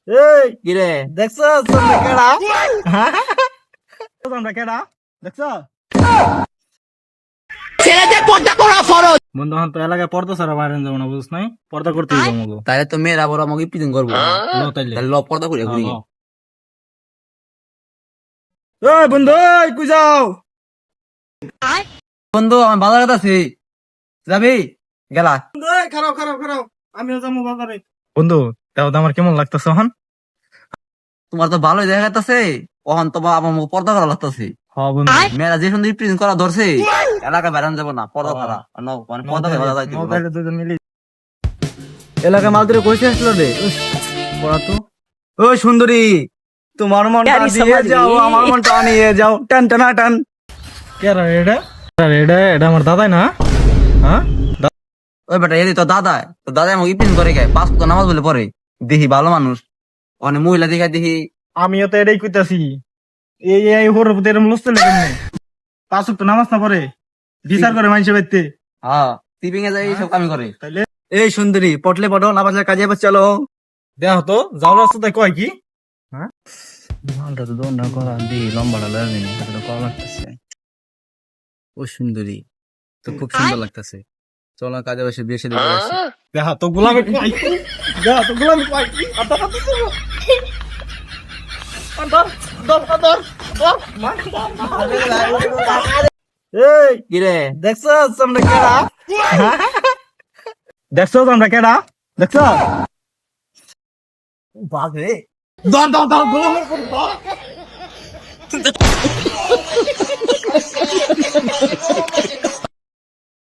এই কিরে দেখছো তোমরা কেডা? তোমরা কেডা দেখছো? বন্ধু তো এলাকায় পর্দা ছাড়া বাইরে যাবো না, বুঝছ নাই? পর্দা করতে যাবো আমাকে। তাহলে তো মেয়েরা বড় আমাকে প্রিজন করবো। লো তাইলে। তাহলে ল পর্দা করে ঘুরি। এই বন্ধু, এই কই যাও? বন্ধু আমি বাজারে আছি, যাবি? গেলা বন্ধু, এই খারাপ খারাপ খারাপ, আমিও যাবো বাজারে। বন্ধু তাও তো আমার কেমন লাগতেছে এখন? তোমার তো ভালোই দেখা যাচ্ছে, ওখান তো আমার মুখ পর্দা করা লাগতেছে। হ্যাঁ বন্ধু। মেয়েরা যে সুন্দর প্রিজন করা ধরছে, এলাকায় বেড়ান যাবো না, পর্দা ছাড়া। মানে পর্দা করে বাজার যাইতে হবে। দুজন মিলি এলাকায় মাল ধরে কইছে আসলো রে, পড়া তো। ও সুন্দরী, তোমার মনটা দিয়ে যাও, আমার মনটা নিয়ে যাও, টান টানা টান। কে রে এটা? এটা এটা আমার দাদাই না? হ্যাঁ ওই বেটা এদি তো দাদা, তো দাদা আমাকে প্রিজন করে গে, পাঁচ তো নামাজ বলে পরে দেখি ভালো মানুষ, অনেক মহিলা দেখা দেখি। আমিও তো এটাই কইতাছি, এই হোর প্রতি এরকম লুচতে লেগে পাঁচ ওয়াক্ত নামাজ না পড়ে বিচার করে মানুষে বাইতে। হ্যাঁ টিপিং এ যাই সব কামি করে। তাইলে এই সুন্দরী, পটলে পটো না পারলে কাজে আবার চলো। দেখ তো যাও রাস্তাতে কয় কি? হ্যাঁ মালটা তো দোনটা করা দিয়ে লম্বাটা লাগবে না, এটা তো করা লাগতেছে। ও সুন্দরী, তো খুব সুন্দর লাগতেছে, চলো কাজে বসে বিয়ে শাদী করে আসি। দেখ তো গোলামে কয়, দেখ তো গোলামে কয় কি? আদর এই কিরে দেখছো আমরা কেডা? দেখছো আমরা কেডা? দেখছো? বাঘ রে, দর দর দর গোলামের পর দর।